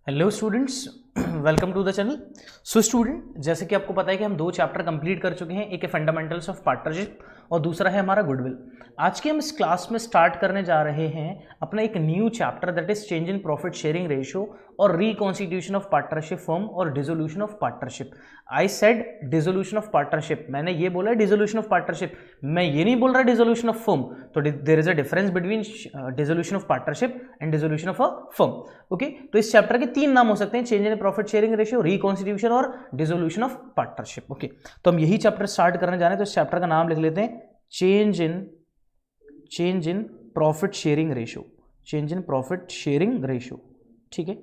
Hello students, welcome to the channel. So student, जैसे कि आपको पता है कि हम 2 चैप्टर कंप्लीट कर चुके हैं। एक है फंडामेंटल्स ऑफ पार्टनरशिप और दूसरा है हमारा गुडविल। आज के हम इस क्लास में स्टार्ट करने जा रहे हैं अपना एक new chapter, that is change in profit sharing ratio और रिकॉन्स्टिट्यूशन ऑफ पार्टनरशिप फर्म और dissolution of partnership. I said dissolution of partnership, मैंने ये बोला डिसोल्यूशन ऑफ पार्टनरशिप, मैं ये नहीं बोल रहा डिसोल्यूशन ऑफ फर्म। तो there is a difference between dissolution of partnership and dissolution of a firm. Okay, तो इस चैप्टर के 3 नाम हो सकते हैं, change in profit sharing ratio, reconstitution और डिसोल्यूशन ऑफ पार्टनरशिप। ओके, तो हम यही चैप्टर स्टार्ट करने जा रहे हैं। तो इस चैप्टर का नाम लिख लेते हैं change in profit sharing ratio, change in profit sharing ratio. ठीक है,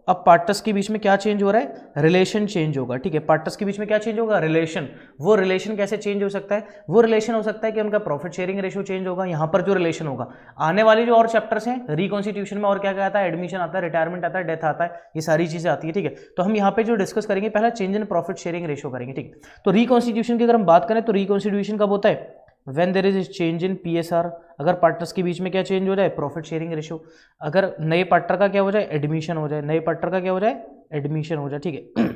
अब पार्टनर्स के बीच में क्या चेंज हो रहा है? रिलेशन चेंज होगा। ठीक है, पार्टनर्स के बीच में क्या चेंज होगा? रिलेशन। वो रिलेशन कैसे चेंज हो सकता है? वो रिलेशन हो सकता है कि उनका प्रॉफिट शेयरिंग रेशियो चेंज होगा। यहां पर जो रिलेशन होगा, आने वाले जो और चैप्टर्स हैं रिकॉन्स्टिट्यूशन में और क्या क्या आता है? एडमिशन आता है, रिटायरमेंट आता है, डेथ आता है, ये सारी चीजें आती है। ठीक है, तो हम यहाँ पे जो डिस्कस करेंगे पहला change in profit sharing ratio करेंगे। ठीक है, तो रिकॉन्स्टिट्यूशन की अगर हम बात करें तो रिकॉन्स्टिट्यूशन कब होता है? When there is change in PSR. अगर पार्टनर्स के बीच में क्या चेंज हो जाए? Profit sharing ratio. अगर नए पार्टनर का क्या हो जाए? एडमिशन हो जाए। नए पार्टनर का क्या हो जाए? एडमिशन हो जाए। ठीक है,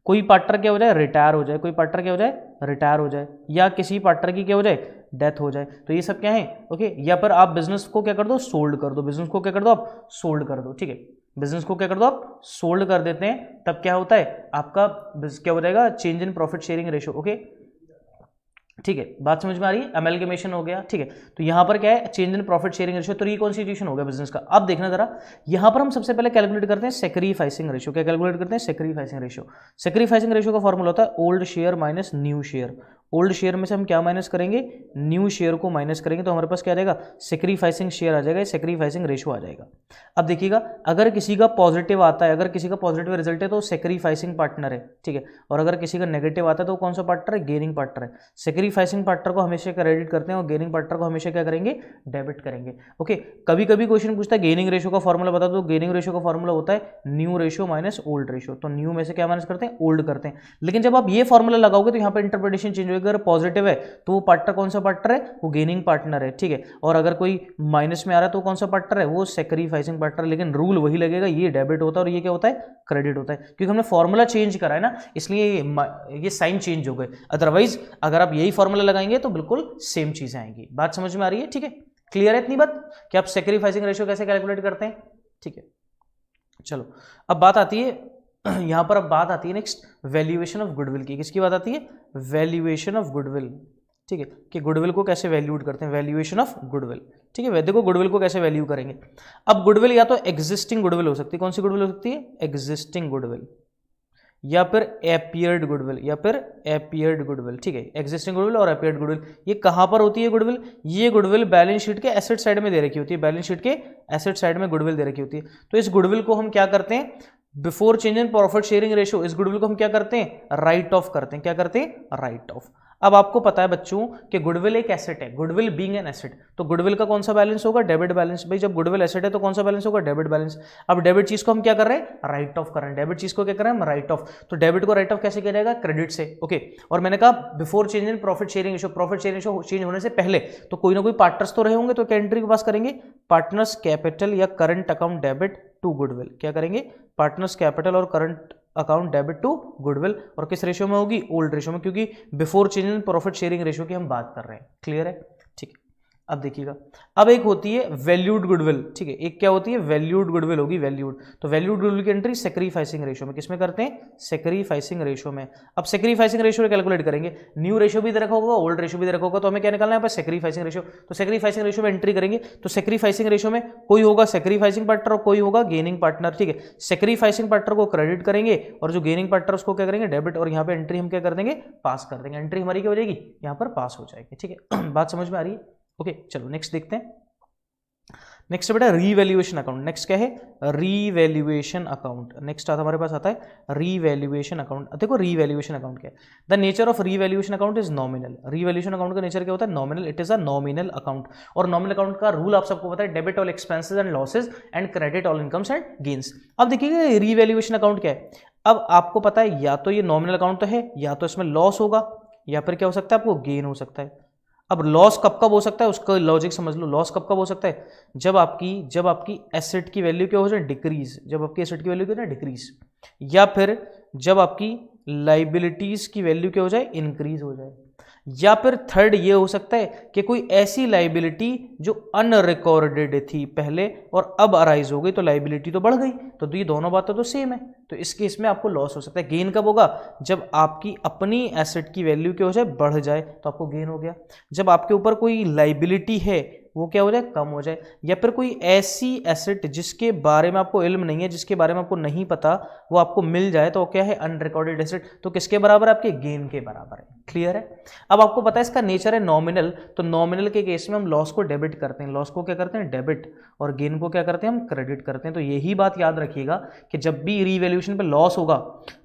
कोई पार्टनर क्या हो जाए? रिटायर हो जाए। कोई पार्टनर क्या हो जाए? रिटायर हो जाए। या किसी पार्टनर की क्या हो जाए? डेथ हो जाए। तो ये सब क्या है? ओके, या पर आप बिजनेस को क्या कर दो? सोल्ड कर दो। बिजनेस को क्या कर दो? आप सोल्ड कर दो। ठीक है, बिजनेस को क्या कर दो? आप सोल्ड कर देते हैं, तब क्या होता है? आपका क्या हो जाएगा? Change in profit sharing ratio. Okay, ठीक है, बात समझ में आ रही है? अमेलगेमेशन हो गया। ठीक है, तो यहां पर क्या है? Change in profit sharing ratio, तो रिकॉन्स्टिट्यूशन हो गया बिजनेस का। अब देखना जरा, यहां पर हम सबसे पहले कैलकुलेट करते हैं सेक्रीफाइसिंग रेशियो। क्या कैलकुलेट करते हैं? Sacrificing ratio. सेक्रीफाइसिंग रेशियो का फॉर्मूला होता है old share minus new share. Old share में से हम क्या माइनस करेंगे? न्यू शेयर को माइनस करेंगे, तो हमारे पास क्या आ जाएगा? सेक्रीफाइसिंग शेयर आ जाएगा, सेक्रीफाइसिंग रेशियो आ जाएगा। अब देखिएगा, अगर किसी का पॉजिटिव आता है, अगर किसी का पॉजिटिव रिजल्ट है तो सेक्रीफाइसिंग पार्टनर है। ठीक है, और अगर किसी का नेगेटिव आता है तो कौन सा पार्टनर है? गेनिंग पार्टनर है। सेक्रीफाइसिंग पार्टनर को हमेशा क्रेडिट करते हैं और गेनिंग पार्टनर को हमेशा क्या करेंगे? डेबिट करेंगे। ओके, कभी कभी क्वेश्चन पूछता है गेनिंग रेशियो का फॉर्मूला बता दो। गेनिंग रेशियो का फॉर्मूला होता है new ratio minus old ratio. तो न्यू में से क्या माइनस करते हैं? ओल्ड करते हैं। लेकिन जब आप ये फॉर्मूला लगाओगे तो यहाँ पर इंटरप्रिटेशन चेंज होगा। अगर पॉजिटिव है तो वो पार्टनर कौन सा पार्टनर है? वो गेनिंग पार्टनर है। ठीक है, और अगर कोई माइनस में आ रहा है तो कौन सा पार्टनर है? वो सेक्रीफाइसिंग पार्टनर। लेकिन रूल वही लगेगा, ये डेबिट होता है और ये क्या होता है? क्रेडिट होता है, क्योंकि हमने फॉर्मूला चेंज करा है ना, इसलिए ये साइन चेंज हो गए। अदरवाइज अगर आप यही फॉर्मूला लगाएंगे तो बिल्कुल सेम चीजें आएंगी। बात समझ में आ रही है? ठीक है, क्लियर है इतनी बात कि आप सेक्रीफाइसिंग रेशियो कैसे कैलकुलेट करते हैं? ठीक है, चलो अब बात आती है यहां पर, अब बात आती है नेक्स्ट वैल्यूएशन ऑफ गुडविल की। किसकी बात आती है? Valuation of goodwill. ठीक है, कि गुडविल को कैसे वैल्यूड करते हैं? Valuation of goodwill. ठीक है, देखो गुडविल को कैसे वैल्यू करेंगे। अब गुडविल या तो एग्जिस्टिंग गुडविल हो सकती है। कौन सी गुडविल हो सकती है? एग्जिस्टिंग गुडविल, या फिर एपियर्ड गुडविल, या फिर एपियर्ड गुडविल। ठीक है, एग्जिस्टिंग गुडविल और एपियर्ड गुडविल, ये कहां पर होती है गुडविल? ये गुडविल बैलेंस शीट के एसेट साइड में दे रखी होती है। बैलेंस शीट के एसेट साइड में गुडविल दे रखी होती है। तो इस गुडविल को हम क्या करते हैं? Before change in profit sharing ratio इस गुडविल को हम क्या करते हैं? राइट ऑफ करते हैं। क्या करते हैं? Right of. अब आपको पता है बच्चों कि गुडविल एक एसेट है, गुडविल बीइंग एन एसेट, तो गुडविल का कौन सा बैलेंस होगा? Debit balance. भाई जब गुडविल एसेट है तो कौन सा बैलेंस होगा? Debit balance. अब डेबिट चीज को हम क्या कर रहे हैं? राइट ऑफ कर रहे हैं। डेबिट चीज को क्या कर रहे हैं? हम राइट ऑफ। तो डेबिट को राइट ऑफ कैसे किया जाएगा? क्रेडिट से। ओके, और मैंने कहा before change in profit sharing ratio, profit sharing ratio change होने से पहले तो कोई ना कोई पार्टनर्स तो रहे होंगे, तो क्या एंट्री के पास करेंगे? पार्टनर्स कैपिटल या current account debit to goodwill. क्या करेंगे? पार्टनर्स कैपिटल और current account debit to goodwill. और किस रेशियो में होगी? ओल्ड रेशियो में, क्योंकि before change in profit sharing ratio की हम बात कर रहे हैं। क्लियर है? ठीक है, अब देखिएगा, अब एक होती है वैल्यूड गुडविल। ठीक है, एक क्या होती है? वैल्यूड गुडविल होगी, वैल्यूड। तो वैल्यूड गुडविल की एंट्री सेक्रीफाइसिंग रेशियो में। किसमें करते हैं? सेक्रीफाइसिंग रेशियो में। अब सेक्रीफाइसिंग रेशियो कैलकुलेट करेंगे। न्यू रेशियो भी दे रखा होगा, ओल्ड रेशियो भी दे रखा होगा, तो हमें क्या निकालना है? Sacrificing ratio. तो सेक्रीफाइसिंग रेशियो में एंट्री करेंगे, तो सेक्रीफाइसिंग रेशियो में कोई होगा सेक्रीफाइसिंग पार्टनर और कोई होगा गेनिंग पार्टनर। ठीक है, सेक्रीफाइसिंग पार्टनर को क्रेडिट करेंगे और जो गेनिंग पार्टनर उसको क्या करेंगे? डेबिट। और यहाँ पे एंट्री हम क्या कर देंगे? पास कर देंगे। एंट्री हमारी क्या हो जाएगी? यहाँ पर पास हो जाएगी। ठीक है, बात समझ में आ रही है? ओके, चलो नेक्स्ट देखते हैं। नेक्स्ट बेटा रीवैल्यूएशन अकाउंट। नेक्स्ट क्या है? Revaluation account. नेक्स्ट आता हमारे पास आता है रीवैल्यूएशन अकाउंट। देखो रीवैल्यूएशन अकाउंट क्या है? The nature of revaluation account is nominal. Revaluation account का नेचर क्या होता है? Nominal. It is a nominal account. और नॉमिनल अकाउंट का रूल आप सबको पता है, debit all expenses and losses and credit all incomes and gains. अब देखिएगा रीवैल्यूएशन अकाउंट क्या है। अब आपको पता है या तो ये नॉमिनल अकाउंट तो है, या तो इसमें लॉस होगा, या फिर क्या हो सकता है? आपको गेन हो सकता है। अब लॉस कब कब हो सकता है उसका लॉजिक समझ लो। लॉस कब कब हो सकता है, जब आपकी एसेट की वैल्यू क्या हो जाए, डिक्रीज, जब आपकी एसेट की वैल्यू क्या हो जाए, डिक्रीज, या फिर जब आपकी लाइबिलिटीज की वैल्यू क्या हो जाए, इंक्रीज हो जाए, या फिर थर्ड ये हो सकता है कि कोई ऐसी लाइबिलिटी जो अनरिकॉर्डेड थी पहले और अब अराइज हो गई तो लाइबिलिटी तो बढ़ गई। तो ये दोनों बातें तो सेम है, तो इस केस में आपको लॉस हो सकता है। गेन कब होगा, जब आपकी अपनी एसेट की वैल्यू क्या हो जाए, बढ़ जाए, तो आपको गेन हो गया। जब आपके ऊपर कोई लाइबिलिटी है वो क्या हो जाए, कम हो जाए, या फिर कोई ऐसी एसेट जिसके बारे में आपको इल्म नहीं है, जिसके बारे में आपको नहीं पता, वो आपको मिल जाए, तो क्या है, अनरिकॉर्डेड एसेट, तो किसके बराबर है, आपके गेन के बराबर है। क्लियर है। अब आपको पता है इसका नेचर है नॉमिनल, तो नॉमिनल के केस में हम लॉस को डेबिट करते हैं, लॉस को क्या करते हैं, डेबिट, और गेन को क्या करते हैं, हम क्रेडिट करते हैं। तो यही बात याद रखिएगा कि जब भी रीवैल्यूएशन पे लॉस होगा,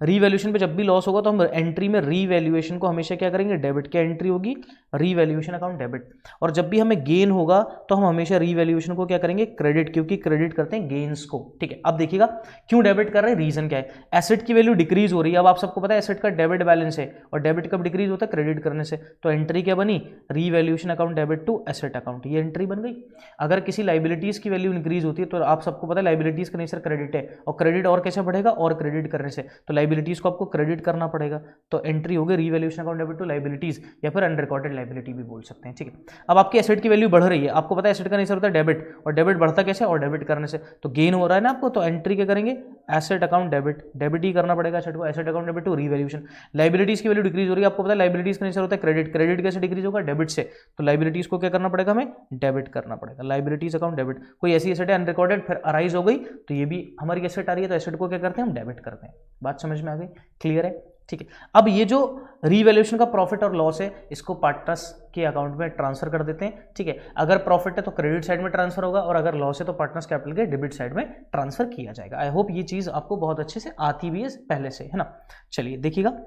रीवैल्यूएशन पे जब भी लॉस होगा, तो हम एंट्री में रीवैल्यूएशन को हमेशा क्या करेंगे, डेबिट। क्या एंट्री होगी, रीवैल्यूएशन अकाउंट डेबिट। और जब भी हमें गेन होगा तो हम हमेशा रीवैल्यूएशन को क्या करेंगे, क्रेडिट, क्योंकि क्रेडिट करते हैं गेन्स को। ठीक है, अब देखिएगा क्यों डेबिट कर रहे हैं, रीजन क्या है। एसेट की वैल्यू डिक्रीज हो रही है, अब आप सबको पता है एसेट का डेबिट बैलेंस है, और डेबिट कब डिक्रीज होता है, क्रेडिट करने से। तो एंट्री क्या बनी, revaluation account debit to asset account, ये एंट्री बन गई। अगर किसी लाइबिलिटीज की वैल्यू इंक्रीज होती है तो आप सबको पता है लाइबिलिटीज का नेचर क्रेडिट है, और क्रेडिट और कैसे बढ़ेगा, और क्रेडिट करने से, तो लाइबिलिटीज को आपको क्रेडिट करना पड़ेगा। तो एंट्री होगी revaluation account debit to liabilities, या फिर अनरिकॉर्डेड लाइबिलिटी भी बोल सकते हैं। ठीक है, अब आपकी एसेट की वैल्यू बढ़ रही है, आपको पता है एसेट का नेचर होता है डेबिट, और डेबिट बढ़ता कैसे, और डेबिट करने से, तो गेन हो रहा है ना आपको, तो एंट्री क्या करेंगे, एसेट अकाउंट डेबिट, डेबिट ही करना पड़ेगा एसेट को, asset account debit to revaluation. Liabilities की वैल्यू डिक्रीज हो रही है, आपको पता है लाइबिलिटीज का नेचर होता है क्रेडिट, क्रेडिट कैसे डिक्रीज होगा, डेबिट से, तो लाइबिलिटीज को क्या करना पड़ेगा, हमें डेबिट करना पड़ेगा, लाइबिलिटीज अकाउंट डेबिट। कोई ऐसी एसेट है अनरिकॉर्डेड फिर अराइज हो गई, तो ये भी हमारी एसेट आ रही है, तो एसेट को क्या करते हैं, हम डेबिट करते हैं। बात समझ में आ गई, क्लियर है। ठीक है, अब ये जो रीवैल्यूएशन का प्रॉफिट और लॉस है, इसको पार्टनर्स के अकाउंट में ट्रांसफर कर देते हैं। ठीक है, अगर प्रॉफिट है तो क्रेडिट साइड में ट्रांसफर होगा, और अगर लॉस है तो पार्टनर्स कैपिटल के डेबिट साइड में ट्रांसफर किया जाएगा। आई होप ये चीज आपको बहुत अच्छे से आती भी है पहले से, है ना। चलिए देखिएगा,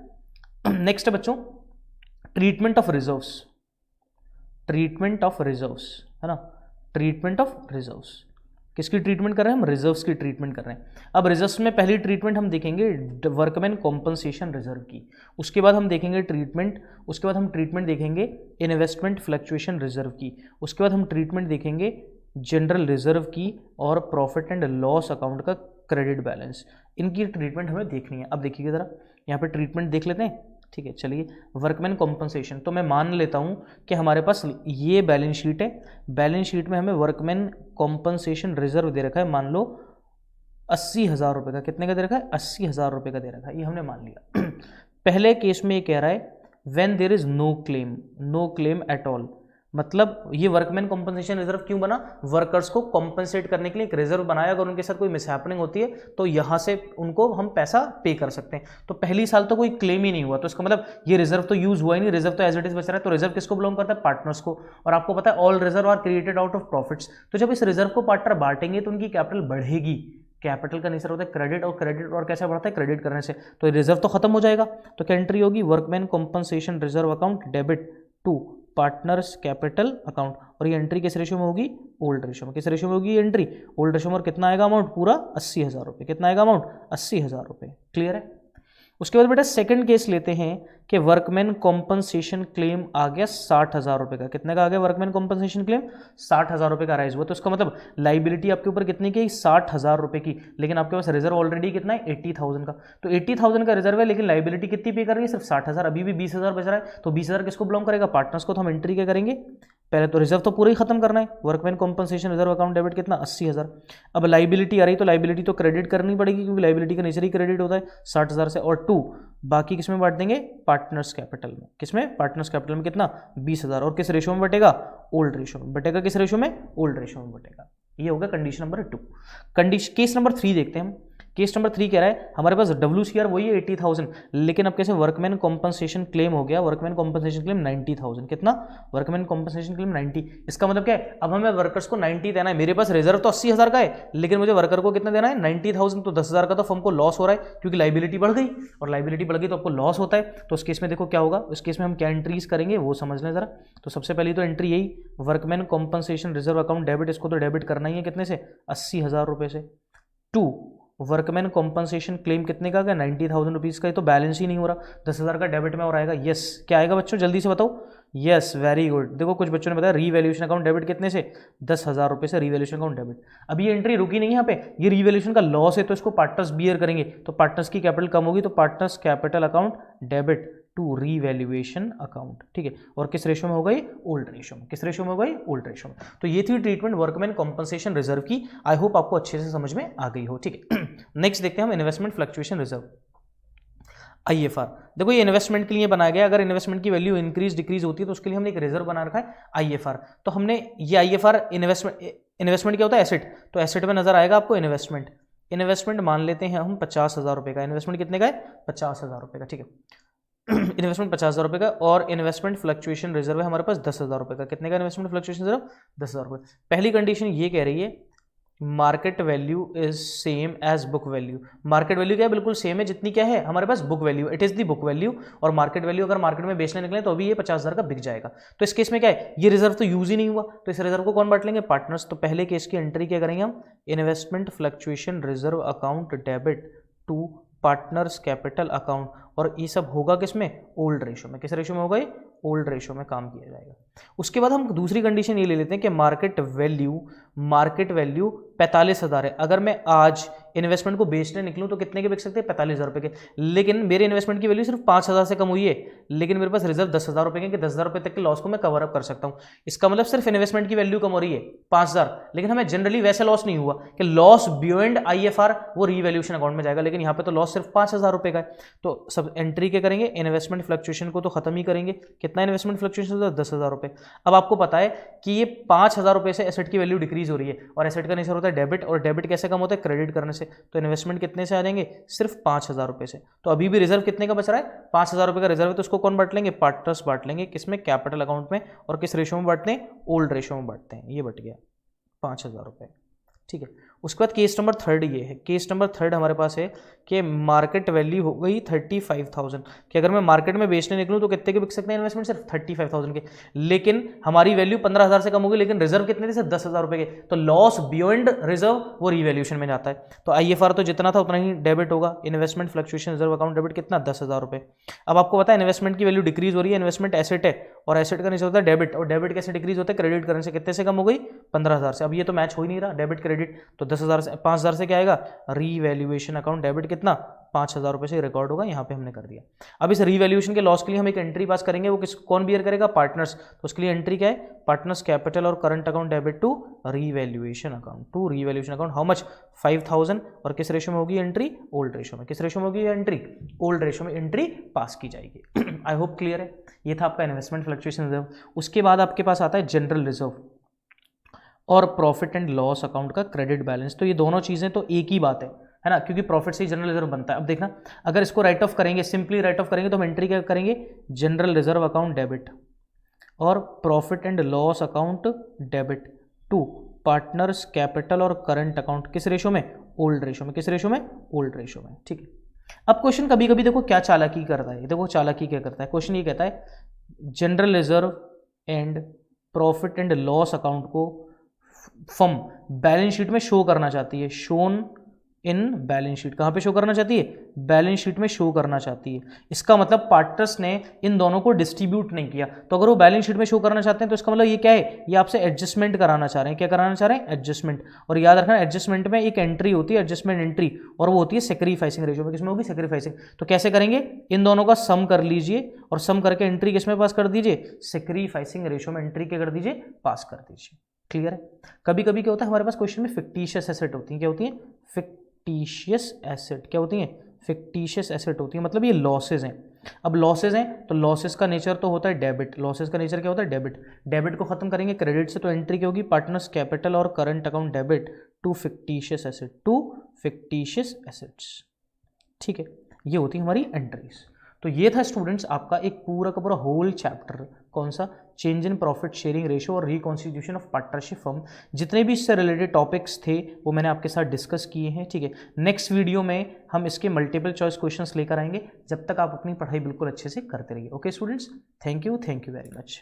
नेक्स्ट बच्चों, treatment of reserves, treatment of reserves, है ना, ट्रीटमेंट ऑफ रिजर्व्स। किसकी ट्रीटमेंट कर रहे हैं हम, रिजर्व्स की ट्रीटमेंट कर रहे हैं। अब रिजर्व्स में पहली ट्रीटमेंट हम देखेंगे वर्कमैन कॉम्पनसेशन रिजर्व की, उसके बाद हम देखेंगे ट्रीटमेंट, उसके बाद हम ट्रीटमेंट देखेंगे इन्वेस्टमेंट फ्लक्चुएशन रिजर्व की, उसके बाद हम ट्रीटमेंट देखेंगे जनरल रिजर्व की, और प्रॉफिट एंड लॉस अकाउंट का क्रेडिट बैलेंस। इनकी ट्रीटमेंट हमें देखनी है। अब देखिए ज़रा, यहाँ पे ट्रीटमेंट देख लेते हैं। ठीक है, चलिए, वर्कमैन कॉम्पनसेशन, तो मैं मान लेता हूँ कि हमारे पास ये बैलेंस शीट है, बैलेंस शीट में हमें वर्कमैन कॉम्पनसेशन रिजर्व दे रखा है, मान लो 80,000 रुपये का। कितने का दे रखा है, 80,000 रुपये का दे रखा है, ये हमने मान लिया। पहले केस में ये कह रहा है when there is no claim, no claim at all, मतलब ये वर्कमैन कॉम्पनसेशन रिजर्व क्यों बना, वर्कर्स को कॉम्पनसेट करने के लिए एक रिजर्व बनाया, अगर उनके साथ कोई मिसहैपनिंग होती है तो यहाँ से उनको हम पैसा पे कर सकते हैं। तो पहली साल तो कोई क्लेम ही नहीं हुआ, तो इसका मतलब ये रिजर्व तो यूज हुआ ही नहीं, रिजर्व तो एज इट इज बच रहा है। तो रिजर्व किसको बिलोंग करता है, पार्टनर्स को, और आपको पता है all reserve are created out of profits. तो जब इस रिजर्व को पार्टनर बांटेंगे तो उनकी कैपिटल बढ़ेगी, कैपिटल का नेचर होता है क्रेडिट, और क्रेडिट और कैसे बढ़ता है, क्रेडिट करने से, तो रिजर्व तो खत्म हो जाएगा। तो क्या एंट्री होगी, workman compensation reserve account debit to partners capital account, और ये एंट्री किस रेशियो में होगी, ओल्ड रेशियो में। किस रेशियो में होगी ये एंट्री, ओल्ड रेशियो में। और कितना आएगा अमाउंट, पूरा 80,000 रुपये। कितना आएगा अमाउंट, 80,000 रुपये। क्लियर है। उसके बाद बेटा सेकंड केस लेते हैं कि वर्कमैन कॉम्पनसेशन क्लेम आ गया 60,000 रुपये का। कितने का आ गया वर्कमैन कॉम्पनसेशन क्लेम, 60,000 रुपये का राइज हुआ। तो इसका मतलब लाइबिलिटी आपके ऊपर कितनी की, 60,000 रुपये की, लेकिन आपके पास रिजर्व ऑलरेडी कितना है, 80,000 का। तो 80,000 का रिजर्व है, लेकिन लाइबिलिटी कितनी पे कर रही है, सिर्फ 60,000। अभी भी 20,000 बच रहा है, तो 20,000 किसको बिलोंग करेगा, पार्टनर्स को। तो हम एंट्री क्या करेंगे, पहले तो रिजर्व तो पूरा ही खत्म करना है, workman compensation reserve account debit कितना, 80,000। अब लाइबिलिटी आ रही तो लाइबिलिटी तो क्रेडिट करनी पड़ेगी, क्योंकि लाइबिलिटी का नेचर ही क्रेडिट होता है 60,000 से, और 2 बाकी किसमें बांट देंगे, पार्टनर्स कैपिटल में। किसमें, पार्टनर्स कैपिटल में कितना, 20,000। और किस रेशियो में बटेगा, ओल्ड रेशियो में बटेगा। किस रेशियो में, ओल्ड रेशियो में बटेगा। ये होगा condition number 2। Condition case number 3 देखते हैं हम। केस नंबर 3 कह रहा है हमारे पास WCR वही है 80,000, लेकिन अब कैसे वर्कमैन कॉम्पनसेशन क्लेम हो गया, वर्कमैन कॉम्पनसेशन क्लेम 90,000। कितना, वर्कमैन कॉम्पनसेशन क्लेम 90। इसका मतलब क्या है, अब हमें वर्कर्स को 90 देना है। मेरे पास रिजर्व तो 80,000 का है, लेकिन मुझे वर्कर को कितना देना है, 90,000। तो 10,000 का तो फर्म को लॉस हो रहा है, क्योंकि लाइबिलिटी बढ़ गई, और लाइबिलिटी बढ़ गई तो आपको लॉस होता है। तो उस केस में देखो क्या होगा, उस केस में हम क्या एंट्रीज करेंगे वो समझ लें जरा। तो सबसे पहली तो एंट्री यही, workman compensation reserve account debit, इसको तो डेबिट करना ही है, कितने से, 80,000 रुपये से। 2 वर्कमैन कॉम्पनसेशन क्लेम कितने का, 90,000 रुपीज़ का। तो बैलेंस ही नहीं हो रहा, 10,000 का डेबिट में और आएगा। यस, क्या आएगा बच्चों, जल्दी से बताओ, यस, वेरी गुड। देखो कुछ बच्चों ने बताया रीवैल्यूएशन अकाउंट डेबिट कितने से, 10,000 रुपये से रीवैल्यूएशन अकाउंट डेबिट। अब ये एंट्री रुकी नहीं यहाँ पे, ये रीवैल्यूएशन का लॉस है तो इसको पार्टनर्स बियर करेंगे, तो पार्टनर्स की कैपिटल कम होगी तो partners capital account debit to revaluation account, ठीक है। और किस रेशो में हो गई, ओल्ड रेशो में। किस रेशो में हो गई, ओल्ड रेशो में। तो ये थी ट्रीटमेंट वर्कमैन कॉम्पनसेशन रिजर्व की। आई होप आपको अच्छे से समझ में आ गई हो, ठीक है। नेक्स्ट देखते हैं हम इन्वेस्टमेंट फ्लक्चुएशन रिजर्व, IFR। देखो ये इन्वेस्टमेंट के लिए बनाया गया, अगर इन्वेस्टमेंट की वैल्यू इंक्रीज डिक्रीज होती है तो उसके लिए हमने एक रिजर्व बना रखा है IFR। तो हमने ये IFR इन्वेस्टमेंट क्या होता है, एसेट, तो एसेट में नजर आएगा आपको इन्वेस्टमेंट मान लेते हैं हम 50,000 रुपये का। इन्वेस्टमेंट कितने का है, 50,000 रुपये का, ठीक है। इन्वेस्टमेंट 50,000 रुपये का, और इन्वेस्टमेंट फ्लक्चुएशन रिजर्व है हमारे पास 10,000 रुपये का। कितने का इन्वेस्टमेंट फ्लक्चुएशन रिजर्व, 10,000 रुपये। पहली कंडीशन ये कह रही है market value is same as book value. Market value क्या है, बिल्कुल सेम है जितनी क्या है हमारे पास book value, it is the book value. और मार्केट वैल्यू अगर मार्केट में बेचने निकले तो अभी ये 50,000 का बिक जाएगा। तो इस केस में क्या है, ये रिजर्व तो यूज ही नहीं हुआ, तो इस रिजर्व को कौन बांट लेंगे, पार्टनर्स। तो पहले केस की एंट्री क्या करेंगे हम, investment fluctuation reserve account debit to partners capital account, और ये सब होगा किसमें, ओल्ड रेशो में। किस रेशो में होगा, ओल्ड रेशो में काम किया जाएगा। उसके बाद हम दूसरी कंडीशन ये ले लेते हैं कि मार्केट वैल्यू 45,000 है। अगर मैं आज इन्वेस्टमेंट को बेचने निकलूं तो कितने के बिक सकते हैं, 45,000 रुपये के। लेकिन मेरे इन्वेस्टमेंट की वैल्यू सिर्फ 5,000 से कम हुई है, लेकिन मेरे पास रिजर्व 10,000 रुपये के, 10,000 रुपये तक के लॉस को मैं कवर अप कर सकता हूं। इसका मतलब सिर्फ इन्वेस्टमेंट की वैल्यू कम हो रही है 5,000, लेकिन हमें जनरली वैसे लॉस नहीं हुआ कि लॉस बियॉन्ड IFR वो रीवैल्यूएशन अकाउंट में जाएगा, लेकिन यहाँ पे तो लॉस सिर्फ 5,000 रुपये का है। तो सब एंट्री के करेंगे, इन्वेस्टमेंट फ्लक्चुएशन को तो खत्म ही करेंगे। कितना इन्वेस्टमेंट फ्लक्चुएशन, 10,000 रुपये। अब आपको पता है कि ये 5,000 रुपये से एसेट की वैल्यू डिक्रीज हो रही है, और एसेट का नेचर होता है डेबिट, और डेबिट कैसे कम होता है, क्रेडिट करने से। तो इन्वेस्टमेंट कितने से आ जाएंगे, सिर्फ 5,000 रुपये से। तो अभी भी रिजर्व कितने का बच रहा है, 5,000 रुपये का रिजर्व है, तो उसको कौन बांट लेंगे, पार्टनर्स बांट लेंगे। किसमें, कैपिटल अकाउंट में। और किस रेशो में बांटते हैं, ओल्ड रेशो में बांटते हैं। ये बट गया 5,000 रुपये, ठीक है। उसके बाद केस नंबर 3 ये है, केस नंबर 3 हमारे पास है कि मार्केट वैल्यू हो गई 35,000, कि अगर मैं मार्केट में बेचने निकलूं तो कितने के बिक सकते हैं इन्वेस्टमेंट, सिर्फ 35,000 के। लेकिन हमारी वैल्यू 15,000 से कम होगी, लेकिन रिजर्व कितने थे, सिर्फ 10,000 रुपये के। तो लॉस बियॉन्ड रिजर्व वो रीवैल्यूएशन में जाता है। तो IFR तो जितना था उतना ही डेबिट होगा। Investment fluctuation reserve account debit कितना, 10,000 रुपये। अब आपको पता है इन्वेस्टमेंट की वैल्यू डिक्रीज हो रही है, इन्वेस्टमेंट एसेट है, और एसेट का नेचर होता है डेबिट, और डेबिट कैसे डिक्रीज होता है, क्रेडिट करने से। कितने से कम हो गई, 15,000 से। अब ये तो मैच हो ही नहीं रहा, डेबिट क्रेडिट। तो 10,000 से 5,000 से क्या आएगा, रीवैल्यूएशन अकाउंट डेबिट कितना, 5,000 रुपये से रिकॉर्ड होगा, यहाँ पे हमने कर दिया। अब इस रीवैल्यूएशन के लॉस के लिए हम एक एंट्री पास करेंगे, वो कौन बियर करेगा, पार्टनर्स। तो उसके लिए एंट्री क्या है, पार्टनर्स कैपिटल और current account debit to revaluation account. How much, 5,000। और किस रेशो में होगी एंट्री, ओल्ड रेशो में। किस रेशो में होगी एंट्री, ओल्ड रेशो में एंट्री पास की जाएगी। आई होप क्लियर है। ये था आपका इन्वेस्टमेंट फ्लक्चुएशन रिजर्व। उसके बाद आपके पास आता है जनरल रिजर्व और प्रॉफिट एंड लॉस अकाउंट का क्रेडिट बैलेंस। तो ये दोनों चीज़ें तो एक ही बात है ना, क्योंकि प्रॉफिट से ही जनरल रिजर्व बनता है। अब देखना, अगर इसको राइट ऑफ करेंगे, सिंपली राइट ऑफ करेंगे, तो हम एंट्री क्या करेंगे, जनरल रिजर्व अकाउंट डेबिट और profit and loss account debit to partners capital और करंट अकाउंट। किस रेशो में, ओल्ड रेशो में। किस रेशो में, ओल्ड रेशो में, ठीक है। अब क्वेश्चन कभी कभी देखो क्या चालाकी करता है, देखो चालाकी क्या करता है। क्वेश्चन ये कहता है general reserve and profit and loss account को फर्म बैलेंस शीट में शो करना चाहती है, शोन इन बैलेंस शीट। कहाँ पे शो करना चाहती है, बैलेंस शीट में शो करना चाहती है। इसका मतलब पार्टनर्स ने इन दोनों को डिस्ट्रीब्यूट नहीं किया। तो अगर वो बैलेंस शीट में शो करना चाहते हैं तो इसका मतलब ये क्या है, ये आपसे एडजस्टमेंट कराना चाह रहे हैं। क्या कराना चाह रहे हैं, एडजस्टमेंट। और याद रखना एडजस्टमेंट में एक एंट्री होती है, एडजस्टमेंट एंट्री, और वो होती है सेक्रीफाइसिंग रेशो में। किसमें होगी, सेक्रीफाइसिंग। तो कैसे करेंगे, इन दोनों का सम कर लीजिए और सम करके एंट्री किसमें पास कर दीजिए, सेक्रीफाइसिंग रेशो में एंट्री क्या कर दीजिए, पास कर दीजिए। क्लियर है। कभी कभी क्या होता है हमारे पास क्वेश्चन में फिक्टिशियस एसेट होती है। क्या होती है, फिक्टिशियस एसेट। क्या होती है, फिक्टिशियस एसेट होती है, मतलब ये लॉसेज हैं। अब लॉसेज हैं तो लॉसेज का नेचर तो होता है डेबिट। लॉसेज का नेचर क्या होता है, डेबिट। डेबिट को खत्म करेंगे क्रेडिट से, तो एंट्री क्या होगी, पार्टनर्स कैपिटल और current account debit to fictitious asset, to fictitious assets. ठीक है, ये होती है हमारी एंट्रीज। तो ये था स्टूडेंट्स आपका एक पूरा का पूरा होल चैप्टर। कौन सा, change in profit sharing ratio और रिकॉन्स्टिट्यूशन ऑफ पार्टनरशिप फर्म। जितने भी इससे रिलेटेड टॉपिक्स थे वो मैंने आपके साथ डिस्कस किए हैं। ठीक है, नेक्स्ट वीडियो में हम इसके मल्टीपल चॉइस क्वेश्चंस लेकर आएंगे। जब तक आप अपनी पढ़ाई बिल्कुल अच्छे से करते रहिए। Okay students, thank you very much.